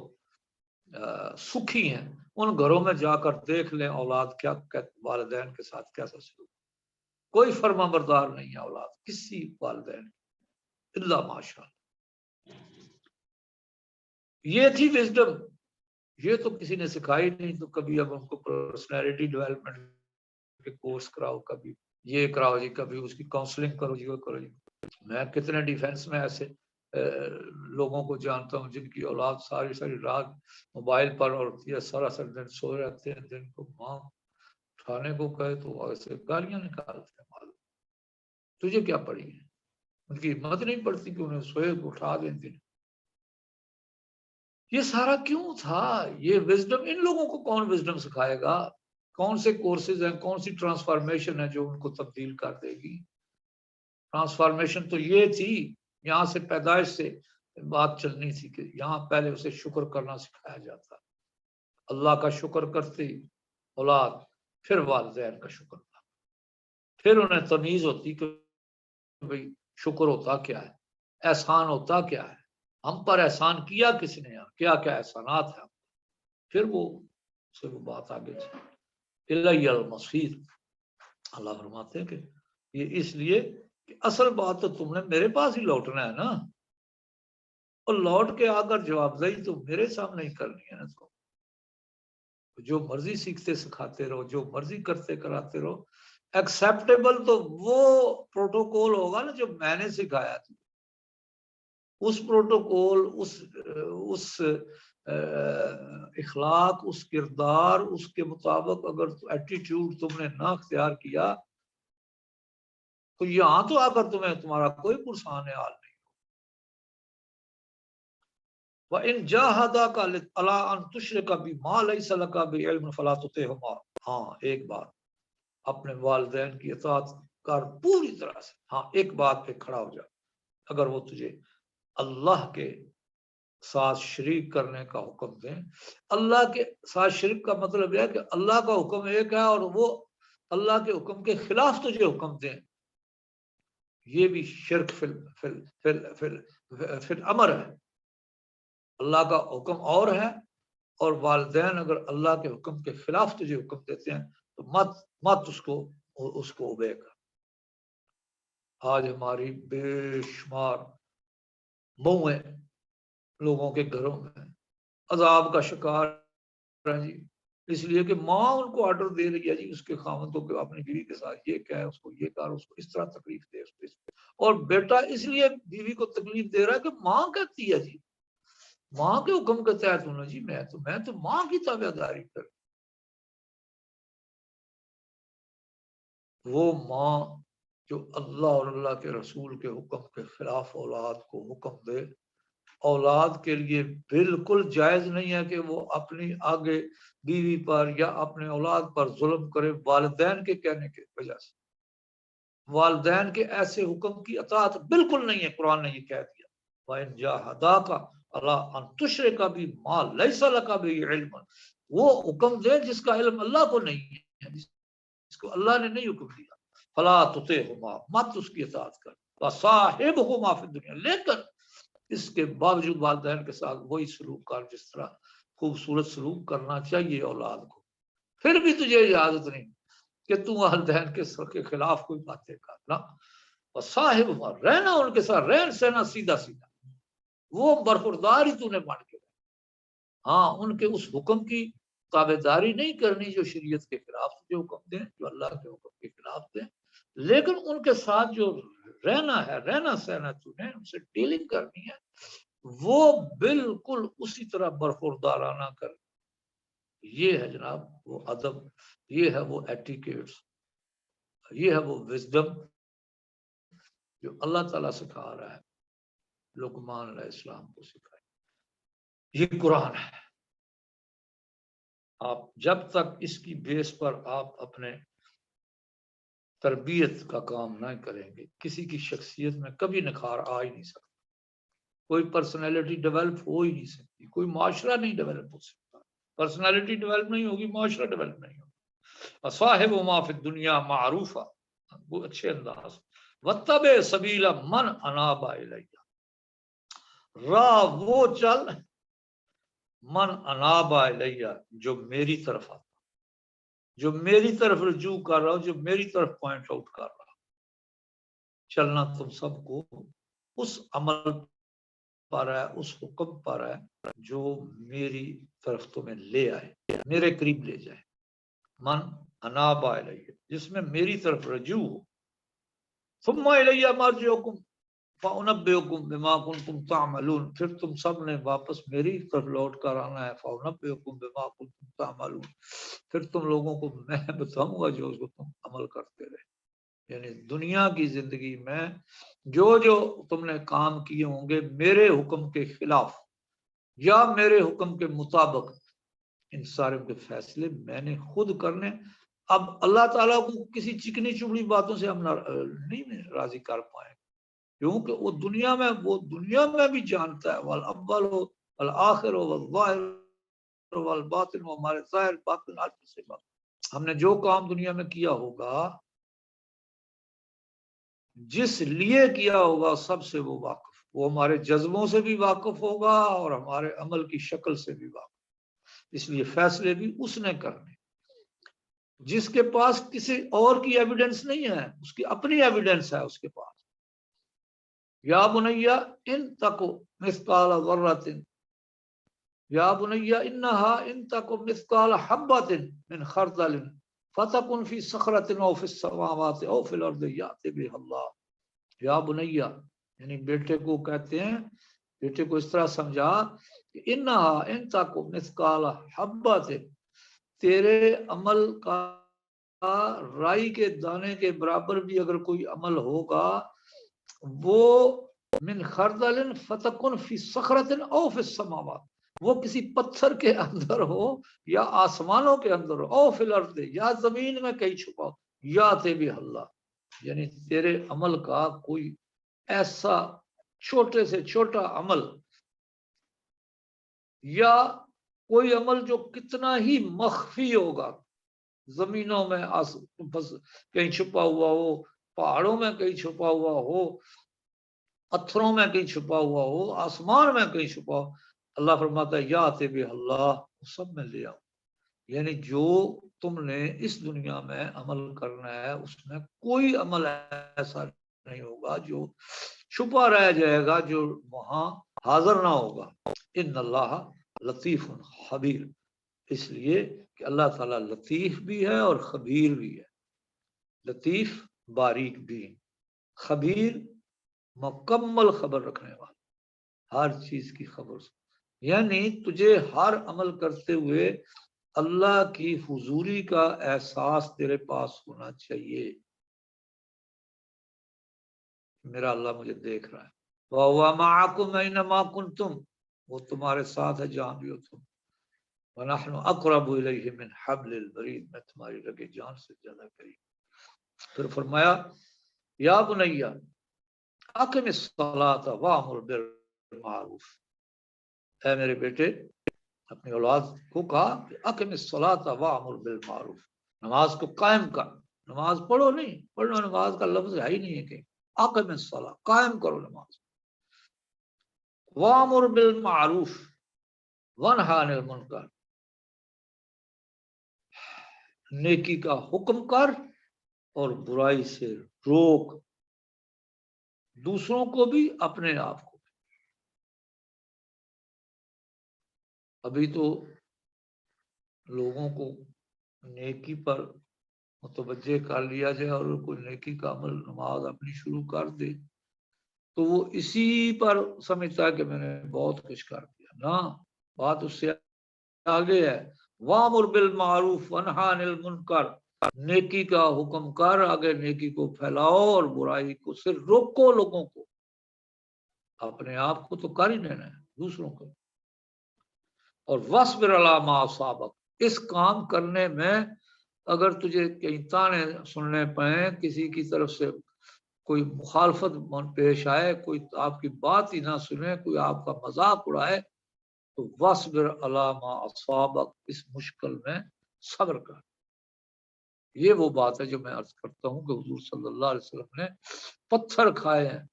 سکھی ہیں ان گھروں میں جا کر دیکھ لیں اولاد کیا والدین کے ساتھ کیسا سلوک، کوئی فرما بردار نہیں ہے اولاد کسی والدین الا ماشاء اللہ۔ یہ تھی وزڈم، یہ تو کسی نے سکھائی نہیں، تو کبھی اب ہم کو پرسنالٹی ڈیولپمنٹ کے کورس کراؤ، کبھی یہ کراؤ جی، کبھی اس کی کاؤنسلنگ کرو جی، وہ کرو جی۔ میں کتنے ڈیفینس میں ایسے لوگوں کو جانتا ہوں جن کی اولاد ساری رات موبائل پر اور سارا دن سو رہتے ہیں، دن کو ماں اٹھانے کو کہے تو ایسے گالیاں نکالتے ہیں، معلوم تجھے کیا پڑی ہے؟ ان کی ہمت نہیں پڑتی کہ انہیں سوئے کو اٹھا دیں دن۔ یہ سارا کیوں تھا؟ یہ وزڈم ان لوگوں کو کون وزڈم سکھائے گا؟ کون سے کورسز ہیں، کون سی ٹرانسفارمیشن ہے جو ان کو تبدیل کر دے گی؟ ٹرانسفارمیشن تو یہ تھی، یہاں سے پیدائش سے بات چلنی تھی کہ یہاں پہلے اسے شکر کرنا سکھایا جاتا، اللہ کا شکر کرتی اولاد، پھر والدین کا شکر تھا، پھر انہیں تمیز ہوتی کہ بھئی شکر ہوتا کیا ہے، احسان ہوتا کیا ہے، ہم پر احسان کیا کس نے، کیا کیا احسانات ہیں، پھر وہ سے وہ بات آگے چلی۔ الی المصیر، اللہ فرماتے ہیں کہ یہ اس لیے کہ اصل بات تو تم نے میرے پاس ہی لوٹنا ہے نا، اور لوٹ کے آ کر جواب دہی تو میرے سامنے ہی کرنی ہے نا۔ تو جو مرضی سیکھتے سکھاتے رہو، جو مرضی کرتے کراتے رہو، ایکسیپٹیبل تو وہ پروٹوکول ہوگا نا جو میں نے سکھایا تھا، اس پروٹوکول، اس اخلاق، اس کردار، اس کے مطابق اگر ایٹیٹیوڈ تم نے نہ اختیار کیا تو یہاں تو آ کر تمہارا کوئی پرسان حال نہیں۔ وَإِن جَاهَدَاكَ عَلَىٰ أَن تُشْرِكَ بِمَا لَيْسَ لَكَ بِهِ عِلْمٌ فَلَا تُطِعْهُمَا۔ ہاں ایک بات، اپنے والدین کی اطاعت کر پوری طرح سے، ہاں ایک بات پہ کھڑا ہو جا، اگر وہ تجھے اللہ کے ساتھ شریک کرنے کا حکم دیں۔ اللہ کے ساتھ شریک کا مطلب یہ ہے کہ اللہ کا حکم ایک ہے اور وہ اللہ کے حکم کے خلاف تجھے حکم دیں، یہ بھی شرک فی الامر ہے۔ اللہ کا حکم اور ہے، اور والدین اگر اللہ کے حکم کے خلاف تجھے حکم دیتے ہیں تو مت اس کو اوبے کر۔ آج ہماری بے شمار بہویں لوگوں کے گھروں میں عذاب کا شکار ہیں جی، اس لیے کہ ماں ان کو آرڈر دے رہی ہے جی اس کے خاوندوں کو اپنی بیوی کے ساتھ یہ کہے، اس کو یہ کر، اس کو اس طرح تکلیف دے، اس کو اور بیٹا اس لیے بیوی کو تکلیف دے رہا ہے کہ ماں کہتی ہے جی، ماں کے حکم کے تحت ہونا جی، میں تو ماں کی تابع داری کر۔ وہ ماں جو اللہ اور اللہ کے رسول کے حکم کے خلاف اولاد کو حکم دے، اولاد کے لیے بالکل جائز نہیں ہے کہ وہ اپنی آگے بیوی پر یا اپنے اولاد پر ظلم کرے والدین کے کہنے کی وجہ سے۔ والدین کے ایسے حکم کی اطاعت بالکل نہیں ہے، قرآن نے یہ کہہ دیا وَإِن جَاهَدَاكَ عَلَىٰ أَن تُشْرِكَ بِمَا لَيْسَ لَكَ بِهِ عِلْمٌ، وہ حکم دے جس کا علم اللہ کو نہیں ہے، جس کو اللہ نے نہیں حکم دیا، فَلَا تُطِعْهُمَا، مت اس کی اطاعت کر، وَصَاحِبْهُمَا فِي الدُّنْيَا، لیکن اس کے باوجود والدین کے ساتھ وہی سلوک کر جس طرح خوبصورت سلوک کرنا چاہیے اولاد کو۔ پھر بھی تجھے اجازت نہیں کہ تو والدین کے خلاف کوئی باتیں کرنا، اور صاحب رہنا ان کے ساتھ، رہن سہنا سیدھا سیدھا، وہ برخوردار ہی تو نے بن کے، ہاں ان کے اس حکم کی تابع داری نہیں کرنی جو شریعت کے خلاف تجھے حکم دیں، جو اللہ کے حکم کے خلاف دیں، لیکن ان کے ساتھ جو رہنا ہے، رہنا سہنا تو نے ان سے ڈیلنگ کرنی ہے، وہ بالکل اسی طرح برخوردارانہ کر۔ یہ ہے جناب وہ ادب، یہ ہے وہ ایٹیکیٹس، یہ ہے وہ وزڈم جو اللہ تعالیٰ سکھا رہا ہے، لقمان علیہ السلام کو سکھائی، یہ قرآن ہے۔ آپ جب تک اس کی بیس پر آپ اپنے تربیت کا کام نہ کریں گے، کسی کی شخصیت میں کبھی نکھار آ ہی نہیں سکتا، کوئی پرسنالٹی ڈیولپ ہو ہی نہیں سکتی، کوئی معاشرہ نہیں ڈیولپ ہو سکتا، پرسنالٹی ڈیولپ نہیں ہوگی، معاشرہ ڈیولپ نہیں ہوگا۔ صاحب ما فی الدنیا معروفہ، وہ اچھے انداز، واتبع سبیل من اناب الی، راہ وہ چل من اناب الی، جو میری طرف آتا، جو میری طرف رجوع کر رہا ہو، جو میری طرف پوائنٹ آؤٹ کر رہا ہو۔ چلنا تم سب کو اس عمل پر ہے، اس حکم پر ہے جو میری طرف تمہیں لے آئے، میرے قریب لے جائے، من اناب الی، جس میں میری طرف رجوع ہو، ثم الی مرجعکم، فَأُنَبِّئُكُم بِمَا كُنتُمْ تَعْمَلُونَ، پھر تم سب نے واپس میری طرف لوٹ کر آنا ہے. فَأُنَبِّئُكُم بِمَا كُنتُمْ تَعْمَلُونَ، پھر تم لوگوں کو میں بتاؤں گا جو اس کو تم عمل کرتے رہے. یعنی دنیا کی زندگی میں جو جو تم نے کام کیے ہوں گے میرے حکم کے خلاف یا میرے حکم کے مطابق، ان سارے کے فیصلے میں نے خود کرنے. اب اللہ تعالیٰ کو کسی چکنی چپڑی باتوں سے ہم نہیں راضی کر پائیں، کیونکہ وہ دنیا میں بھی جانتا ہے. والاول ہو والآخر ہو والظاہر ہو والباطن ہو، ہمارے ظاہر باطن ہر سے بات. ہم نے جو کام دنیا میں کیا ہوگا، جس لیے کیا ہوگا، سب سے وہ واقف. وہ ہمارے جذبوں سے بھی واقف ہوگا اور ہمارے عمل کی شکل سے بھی واقف. اس لیے فیصلے بھی اس نے کرنے. جس کے پاس کسی اور کی ایویڈنس نہیں ہے، اس کی اپنی ایویڈنس ہے اس کے پاس. یا بنیا ان تکو مثقال ذرۃ، یا بنیا انہا ان تکو مثقال حبۃ من خردل فتکن فی صخرۃ او فی السماوات او فی الارض یأتی بها اللہ. یا بنیا یعنی بیٹے کو کہتے ہیں، بیٹے کو اس طرح سمجھا کہ انہا ان تکو مثقال حبۃ، تیرے عمل کا رائی کے دانے کے برابر بھی اگر کوئی عمل ہوگا، وہ من خردل فتکن فی صخرۃ او فی السماوات، وہ کسی پتھر کے اندر ہو یا آسمانوں کے اندر ہو، او فی الارض یا زمین میں کہیں چھپا ہو، یاتی بہ اللہ. یعنی تیرے عمل کا کوئی ایسا چھوٹے سے چھوٹا عمل یا کوئی عمل جو کتنا ہی مخفی ہوگا، زمینوں میں کہیں چھپا ہوا ہو، پہاڑوں میں کہیں چھپا ہوا ہو، پتھروں میں کہیں چھپا ہوا ہو، آسمان میں کہیں چھپا ہو، اللہ فرماتا ہے یاتی بہ اللہ، سب میں لے آؤ. یعنی جو تم نے اس دنیا میں عمل کرنا ہے، اس میں کوئی عمل ایسا نہیں ہوگا جو چھپا رہ جائے گا، جو وہاں حاضر نہ ہوگا. ان اللہ لطیف خبیر، اس لیے کہ اللہ تعالیٰ لطیف بھی ہے اور خبیر بھی ہے. لطیف باریک بھی، خبیر مکمل خبر رکھنے والا، ہر چیز کی خبر. یعنی تجھے ہر عمل کرتے ہوئے اللہ کی حضوری کا احساس تیرے پاس ہونا چاہیے. میرا اللہ مجھے دیکھ رہا ہے. وَهُوَ مَعَكُمْ أَيْنَمَا كُنْتُمْ، وہ تمہارے ساتھ ہے جہاں بھی ہو تم. وَنَحْنُ أَقْرَبُ إِلَيْهِ مِنْ حَبْلِ الْوَرِيدِ، میں تمہاری رگِ جان سے زیادہ قریب. پھر فرمایا یا بنیا اقم الصلاۃ وامر بالمعروف، اے میرے بیٹے، اپنی اولاد کو کہا کہ اقم الصلاۃ وامر بالمعروف، نماز کو قائم کر. نماز پڑھو نہیں، پڑھنا نماز کا لفظ ہے ہی نہیں ہے کہ اقم الصلاۃ، قائم کرو نماز. وامر بالمعروف ونہی عن المنکر، نیکی کا حکم کر اور برائی سے روک، دوسروں کو بھی اپنے آپ کو. ابھی تو لوگوں کو نیکی پر متوجہ کر لیا جائے اور کوئی نیکی کا عمل نماز اپنی شروع کر دے تو وہ اسی پر سمجھتا ہے کہ میں نے بہت کچھ کر دیا. نا، بات اس سے آگے ہے. وامر بالمعروف ونہی عن المنکر، نیکی کا حکم کر، آگے نیکی کو پھیلاؤ اور برائی کو صرف روکو. لوگوں کو، اپنے آپ کو تو کر ہی لینا ہے، دوسروں کو. اور وَاصْبِرْ عَلَىٰ مَا أَصَابَكَ، اس کام کرنے میں اگر تجھے کہیں تانے سننے پائیں، کسی کی طرف سے کوئی مخالفت پیش آئے، کوئی آپ کی بات ہی نہ سنے، کوئی آپ کا مذاق اڑائے، تو وَاصْبِرْ عَلَىٰ مَا أَصَابَكَ، اس مشکل میں صبر کر. یہ وہ بات ہے جو میں عرض کرتا ہوں کہ حضور صلی اللہ علیہ وسلم نے پتھر کھائے ہیں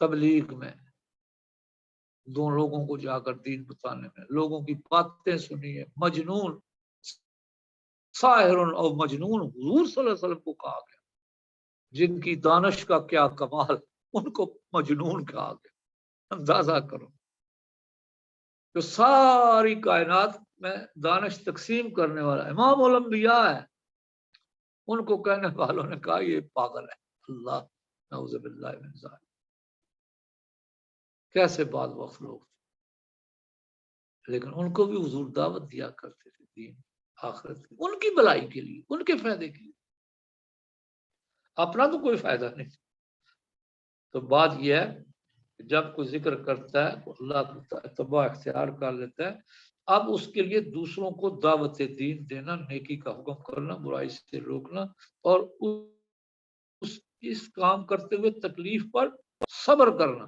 تبلیغ میں، دو لوگوں کو جا کر دین بتانے میں، لوگوں کی باتیں سنی ہے. مجنون، ساحر اور مجنون حضور صلی اللہ علیہ وسلم کو کہا گیا. جن کی دانش کا کیا کمال، ان کو مجنون کہا گیا. اندازہ کرو جو ساری کائنات میں دانش تقسیم کرنے والا امام الانبیاء ہے، ان کو کہنے والوں نے کہا یہ پاگل ہے. اللہ نعوذ باللہ من ذالک. کیسے بعض وقت لوگ، لیکن ان کو بھی حضور دعوت دیا کرتے تھے دین آخرت کی، ان کی بھلائی کے لیے، ان کے فائدے کے لیے، اپنا تو کوئی فائدہ نہیں. تو بات یہ ہے کہ جب کوئی ذکر کرتا ہے تو اللہ کا اتباع اختیار کر لیتا ہے. اب اس کے لیے دوسروں کو دعوت دین دینا، نیکی کا حکم کرنا، برائی سے روکنا، اور اس کام کرتے ہوئے تکلیف پر صبر کرنا،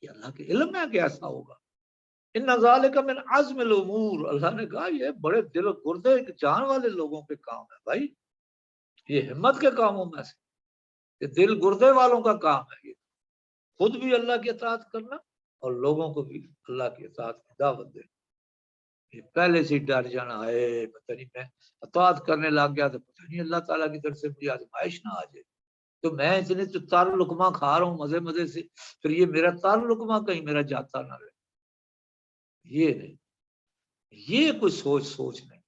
یہ اللہ کے علم ہے کہ ایسا ہوگا. ان ذالک من عزم الامور، اللہ نے کہا یہ بڑے دل و گردے جان والے لوگوں کے کام ہے بھائی، یہ ہمت کے کاموں میں سے، یہ دل گردے والوں کا کام ہے. یہ خود بھی اللہ کی اطاعت کرنا اور لوگوں کو بھی اللہ کی اطاعت کی دعوت دینا. یہ پہلے سے ڈر جانا ہے پتہ نہیں میں اطاعت کرنے لگ گیا تو پتہ نہیں اللہ تعالیٰ کی طرف سے مجھے آزمائش نہ آ جائے، تو میں اتنے تو تار لقمہ کھا رہا ہوں مزے مزے سے، پھر یہ میرا تار لقمہ کہیں میرا جاتا نہ رہے. یہ نہیں، یہ کوئی سوچ نہیں.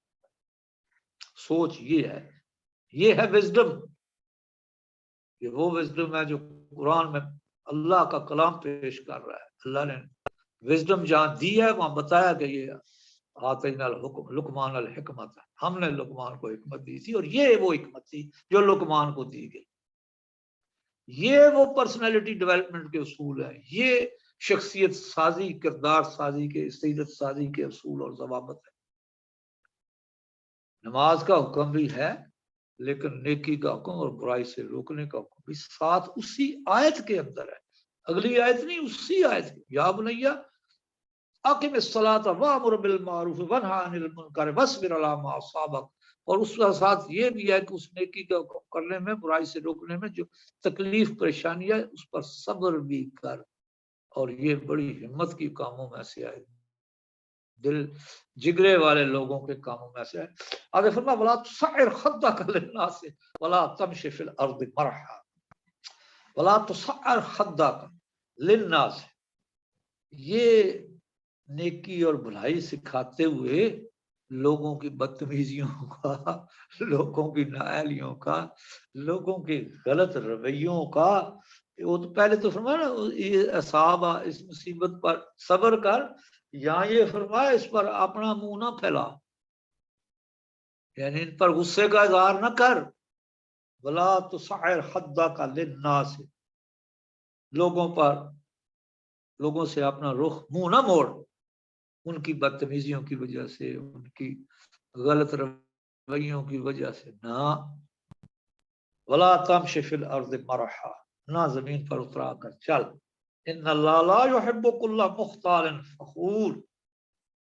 سوچ یہ ہے وزڈم. یہ وہ وزڈم ہے جو قرآن میں اللہ کا کلام پیش کر رہا ہے. اللہ نے وزڈم جہاں دی ہے وہاں بتایا کہ یہ آتینا الحکم لقمان الحکمت، ہم نے لقمان کو حکمت دی تھی، اور یہ وہ حکمت تھی جو لقمان کو دی گئی. یہ وہ پرسنالٹی ڈیولپمنٹ کے اصول ہیں، یہ شخصیت سازی، کردار سازی کے، سیرت سازی کے اصول اور ضوابط ہے. نماز کا حکم بھی ہے، لیکن نیکی کا حکم اور برائی سے روکنے کا حکم بھی ساتھ اسی آیت کے اندر ہے. اگلی آیت نہیں، اسی آیت کی. یا بنیا اقم الصلاۃ وامر بالمعروف وانہی عن المنکر واصبر علی ما اصابک. اور اس کے ساتھ یہ بھی ہے کہ اس نیکی کا حکم کرنے میں، برائی سے روکنے میں جو تکلیف پریشانی ہے اس پر صبر بھی کر. اور یہ بڑی ہمت کی کاموں میں سے ہے، دل جگرے والے لوگوں کے کاموں میں سے ہے. آگے فرمایا ولا تصعر خدک للناس ولا تمشی فی الارض مرحا. ولا تصعر خدک للناس، یہ نیکی اور بھلائی سکھاتے ہوئے لوگوں کی بدتمیزیوں کا، لوگوں کی نااہلیوں کا، لوگوں کے غلط رویوں کا، وہ تو پہلے تو فرمایا نا یہ اصحاب اس مصیبت پر صبر کر، یہاں یہ فرمایا اس پر اپنا منہ نہ پھیلا، یعنی ان پر غصے کا اظہار نہ کر. ولا تصعر خدک للناس، لوگوں سے اپنا رخ منہ نہ موڑ، ان کی بدتمیزیوں کی وجہ سے، ان کی غلط رویوں کی وجہ سے نہ. ولا تمشی فی الارض مرحا، نہ زمین پر اترا کر چل. ان اللہ لا یحب کل مختال فخور،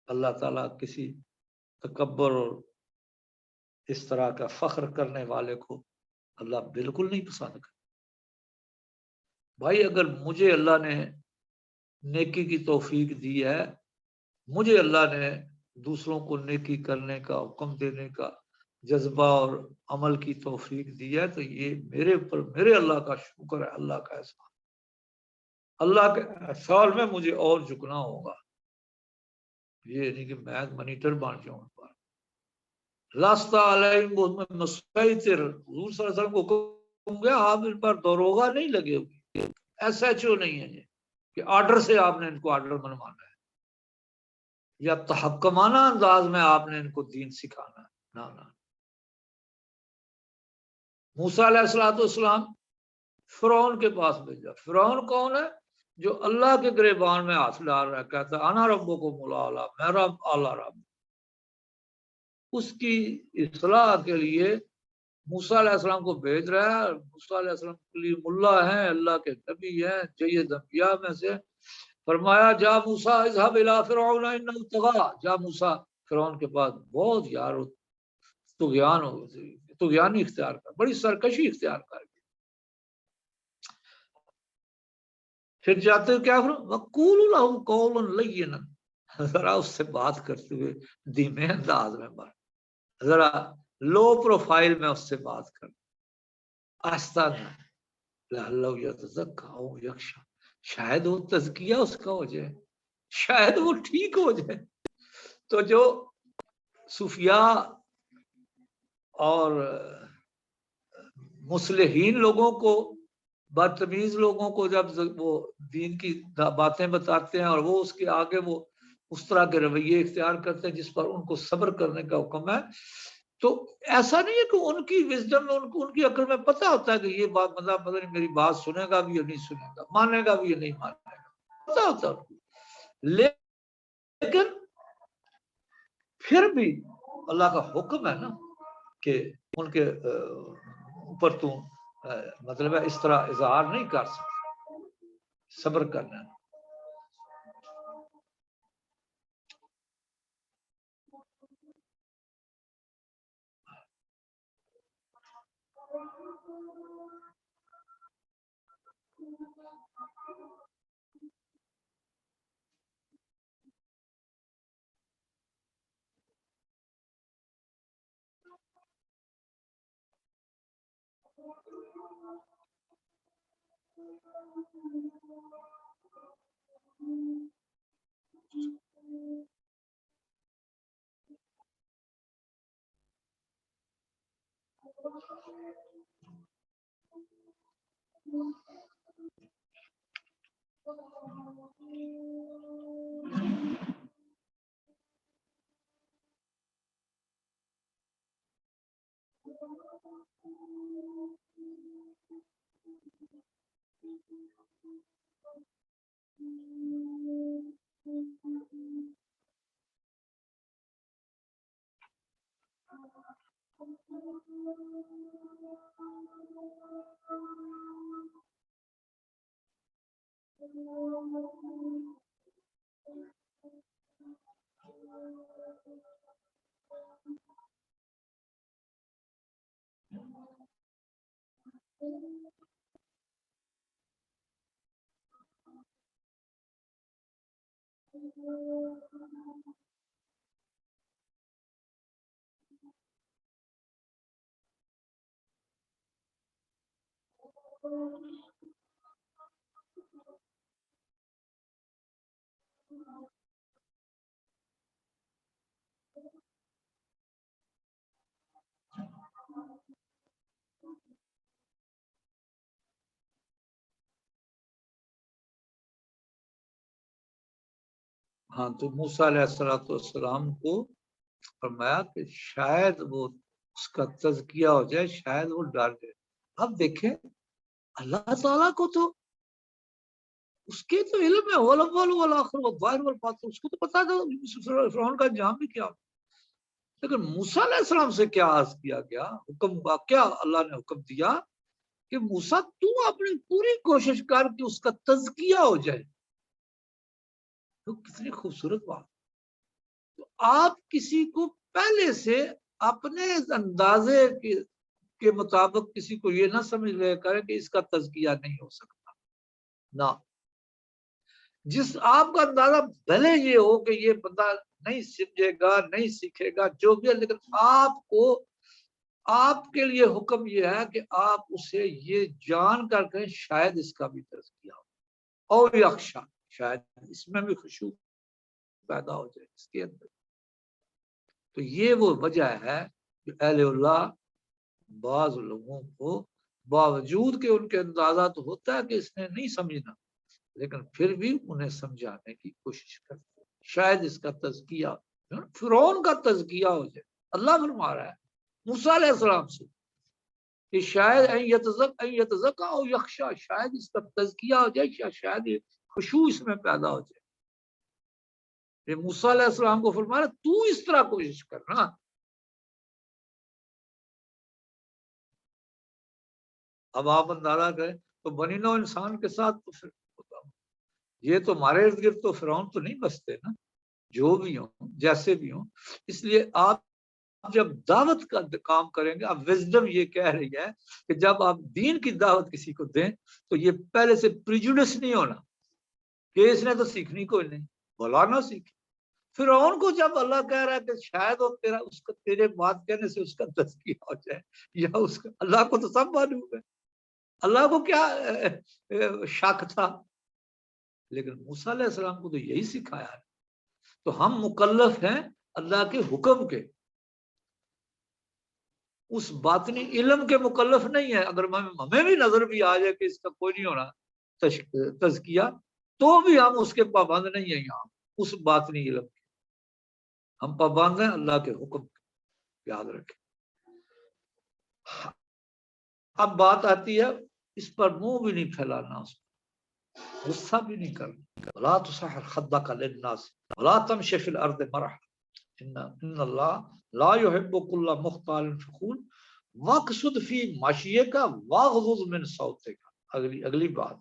اللہ تعالیٰ کسی تکبر اور اس طرح کا فخر کرنے والے کو اللہ بالکل نہیں پسند کرتا. بھائی اگر مجھے اللہ نے نیکی کی توفیق دی ہے، مجھے اللہ نے دوسروں کو نیکی کرنے کا، حکم دینے کا جذبہ اور عمل کی توفیق دی ہے، تو یہ میرے اوپر، میرے اللہ کا شکر ہے، اللہ کا احسان. اللہ کے احسان میں مجھے اور جھکنا ہوگا، یہ نہیں کہ میں منیٹر بن جاؤں. لاستا علیہم مسیطر، حضور صلی اللہ علیہ وسلم کو حکم گیا آپ ان پر داروغہ نہیں لگے ہوئے، ایس ایچ او نہیں ہے یہ کہ آرڈر سے آپ نے ان کو آرڈر منوانا ہے یا تحکمانہ انداز میں آپ نے ان کو دین سکھانا ہے. نہ. موسیٰ علیہ السلام فرعون کے پاس بھیجا. فرعون کون ہے؟ جو اللہ کے گریبان میں ہاتھ ڈال رہا ہے، کہتا ہے انا ربکم الاعلی، میں رب اعلیٰ رب. اس کی اصلاح کے لیے موسیٰ علیہ السلام کو بھیج رہا ہے. موسیٰ علیہ السلام کلیم اللہ ہیں، اللہ کے نبی ہیں، سید انبیاء میں سے. فرمایا جا موسیٰ اذهب الى فرعون انه طغى، جا موسیٰ فرعون کے پاس بہت یار طغیان اختیار کر، بڑی سرکشی اختیار کر. پھر جاتے کیا کرو وَقُولُوا لَهُ قَوْلًا لَيِّنًا، ذرا اس سے بات کرتے ہوئے دھیمے انداز میں بات، ذرا لو پروفائل میں اس سے بات کر، آہستہ لعلہ یتزکیٰ او یخشیٰ، شاید وہ تزکیہ اس کا ہو جائے، شاید وہ ٹھیک ہو جائے. تو جو صوفیاء اور مصلحین لوگوں کو بدتمیز لوگوں کو جب وہ دین کی باتیں بتاتے ہیں اور وہ اس کے آگے وہ اس طرح کے رویے اختیار کرتے ہیں جس پر ان کو صبر کرنے کا حکم ہے، تو ایسا نہیں ہے کہ ان کی وزڈم میں ان کی عقل میں پتہ ہوتا ہے کہ یہ بات مطلب پتہ نہیں میری بات سنے گا بھی یا نہیں سنے گا، مانے گا بھی یا نہیں مانے گا، پتہ ہوتا ہے ان کو۔ لیکن پھر بھی اللہ کا حکم ہے نا کہ ان کے اوپر تو مطلب ہے اس طرح اظہار نہیں کر سکتا، صبر کرنا ہے۔ ہاں تو موسیٰ علیہ السلام کو فرمایا کہ شاید وہ اس کا تزکیہ ہو جائے، شاید وہ ڈر جائے۔ اب دیکھیں اللہ تعالیٰ کو تو اس کے تو علم ہے، الاول والآخر والظاہر والباطن، اس کو تو پتا تھا فرعون کا انجام بھی کیا۔ لیکن موسیٰ علیہ السلام سے کیا عرض کیا گیا، حکم کیا اللہ نے حکم دیا کہ موسیٰ تو اپنی پوری کوشش کر کہ اس کا تزکیہ ہو جائے۔ تو کتنی خوبصورت بات۔ تو آپ کسی کو پہلے سے اپنے اندازے کے مطابق کسی کو یہ نہ سمجھ لے کریں کہ اس کا تزکیہ نہیں ہو سکتا، نہ۔ جس آپ کا اندازہ بھلے یہ ہو کہ یہ بندہ نہیں سمجھے گا، نہیں سیکھے گا، جو بھی ہے، لیکن آپ کے لیے حکم یہ ہے کہ آپ اسے یہ جان کر کہیں شاید اس کا بھی تزکیہ ہو، اور یخشا، شاید اس میں بھی خشوع پیدا ہو جائے اس کے اندر۔ تو یہ وہ وجہ ہے کہ اہل اللہ بعض لوگوں کو باوجود کہ ان کے اندازہ تو ہوتا ہے کہ اس نے نہیں سمجھنا، لیکن پھر بھی انہیں سمجھانے کی کوشش کرتے ہیں شاید اس کا تزکیہ، فرعون کا تزکیہ ہو جائے۔ اللہ فرما رہا ہے موسیٰ علیہ السلام سے کہ شاید ان یتزکا او یخشا، شاید اس کا تزکیہ ہو جائے، شاید یہ خشوع اس میں پیدا ہو جائے۔ یہ موسیٰ علیہ السلام کو فرما رہا تو اس طرح کوشش کرنا۔ اب آپ اندازہ کریں تو بنی نوع انسان کے ساتھ تو پھر یہ تو ہمارے ارد گرد تو فرعون تو نہیں بستے نا، جو بھی ہوں جیسے بھی ہوں۔ اس لیے آپ جب دعوت کا کام کریں گے، اب وزڈم یہ کہہ رہی ہے کہ جب آپ دین کی دعوت کسی کو دیں تو یہ پہلے سے پریجوڈس نہیں ہونا کہ اس نے تو سیکھنی کوئی نہیں، بلا نہ سیکھے۔ فرعون کو جب اللہ کہہ رہا ہے کہ شاید وہ تیرے بات کہنے سے اس کا تزکیہ ہو جائے، یا اس کا، اللہ کو تو سب معلوم ہے، اللہ کو کیا شک تھا، لیکن موسیٰ علیہ السلام کو تو یہی سکھایا ہے۔ تو ہم مکلف ہیں اللہ کے حکم کے، اس باطنی علم کے مکلف نہیں ہے. اگر ہمیں بھی نظر بھی آ جائے کہ اس کا کوئی نہیں ہونا تزکیہ، تو بھی ہم اس کے پابند نہیں ہیں. یہاں اس باطنی علم کے ہم پابند ہیں، اللہ کے حکم کے، یاد رکھیں. اب بات آتی ہے اس پر منہ بھی نہیں پھیلانا، اس پر غصہ بھی نہیں کرنا. وَلَا تُصَحِّرْ خَدَّكَ لِلنَّاسِ وَلَا تَمْشِ فِي الْأَرْضِ مَرَحًا إِنَّ اللَّهَ لَا يُحِبُّ كُلَّ مُخْتَالٍ فَخُورٍ وَاقْصُدْ فِي مَشْيِكَ وَاغْضُضْ مِنْ صَوْتِكَ. اگلی بات.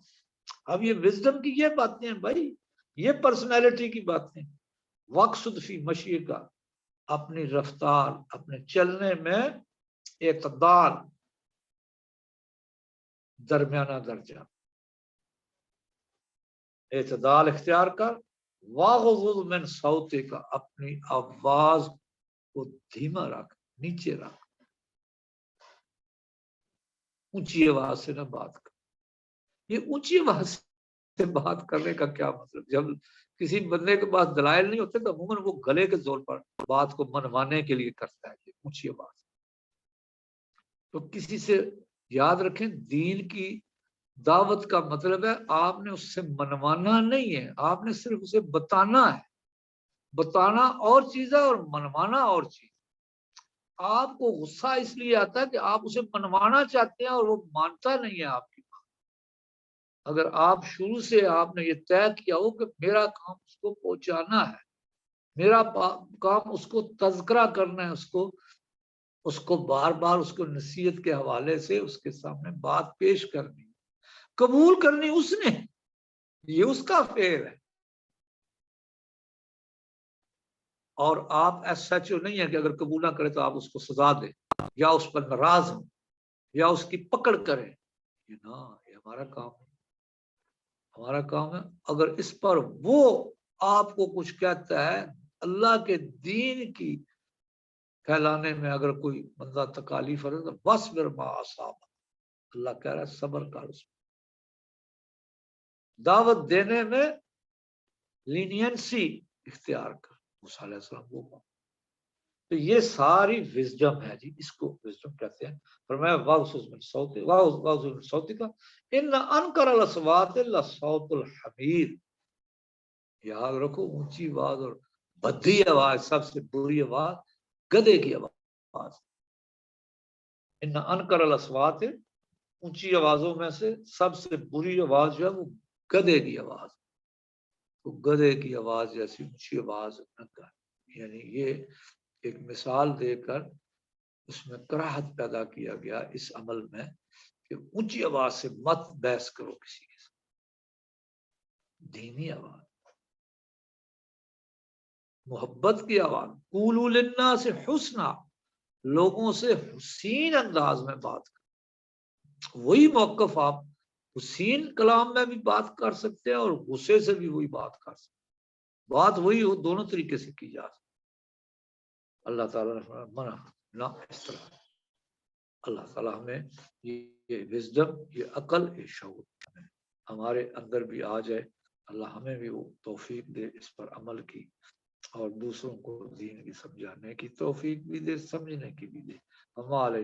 اب یہ وزڈم کی یہ باتیں ہیں بھائی، یہ پرسنالٹی کی باتیں. وَاقْصُدْ فِي مَشْيِكَ، اپنی رفتار، اپنے چلنے میں اعتدال، درمیانہ درجہ، اعتدال اختیار کر. واغضض من صوتک، اپنی آواز کو دھیما رکھ، نیچے رکھ، اونچی آواز سے نہ بات کر. یہ اونچی آواز سے بات کرنے کا کیا مطلب؟ جب کسی بندے کے پاس دلائل نہیں ہوتے تو عموماً وہ گلے کے زور پر بات کو منوانے کے لیے کرتا ہے. یہ اونچی آواز تو کسی سے، یاد رکھیں، دین کی دعوت کا مطلب ہے آپ نے اس سے منوانا نہیں ہے، آپ نے صرف اسے بتانا ہے. بتانا اور چیز ہے اور منوانا اور چیز. آپ کو غصہ اس لیے آتا ہے کہ آپ اسے منوانا چاہتے ہیں اور وہ مانتا نہیں ہے آپ کی بات. اگر آپ شروع سے آپ نے یہ طے کیا ہو کہ میرا کام اس کو پہنچانا ہے، میرا کام اس کو تذکرہ کرنا ہے، اس کو بار بار اس کو نصیحت کے حوالے سے اس کے سامنے بات پیش کرنی، قبول کرنی اس نے، یہ اس کا فعل ہے. اور آپ ایسا سچو نہیں ہے کہ اگر قبول نہ کرے تو آپ اس کو سزا دیں یا اس پر ناراض ہوں یا اس کی پکڑ کریں. یہ ہمارا کام ہے. ہمارا کام ہے اگر اس پر وہ آپ کو کچھ کہتا ہے اللہ کے دین کی پھیلانے میں، اگر کوئی بندہ تکالیف ہے تو بس پھر معاصاب، اللہ کہہ رہا ہے صبر کر. اس دعوت دینے میں لینینسی اختیار کر. موسیٰ علیہ السلام وہ کام. تو یہ ساری وزڈم ہے جی، اس کو وزڈم کہتے ہیں. فرمایا واغضض من صوتک ان انکر الاصوات لصوت الحمیر. یاد رکھو، اونچی آواز اور بھدی آواز، سب سے بری آواز گدھے کی آواز. ان انکر الاصوات، اونچی آوازوں میں سے سب سے بری آواز جو ہے وہ گدھے کی آواز. تو گدھے کی آواز جیسی اونچی آواز نہ کر. یعنی یہ ایک مثال دے کر اس میں کراہت پیدا کیا گیا اس عمل میں کہ اونچی آواز سے مت بحث کرو کسی کے ساتھ. دھیمی آواز، محبت کی آواز. قولوا للناس حسنا، لوگوں سے حسین انداز میں بات کرو. وہی موقف آپ حسین کلام میں بھی بات کر سکتے ہیں اور غصے سے بھی وہی بات کر سکتے ہیں. بات وہی ہو، دونوں طریقے سے کی جا سکتی. اللہ تعالیٰ نے منع نہ اس طرح. اللہ تعالیٰ ہمیں یہ وزڈم، یہ عقل، یہ شعور ہمارے اندر بھی آ جائے. اللہ ہمیں بھی وہ توفیق دے اس پر عمل کی، اور دوسروں کو دین کی سمجھانے کی توفیق بھی دے، سمجھنے کی بھی دے. ہمارے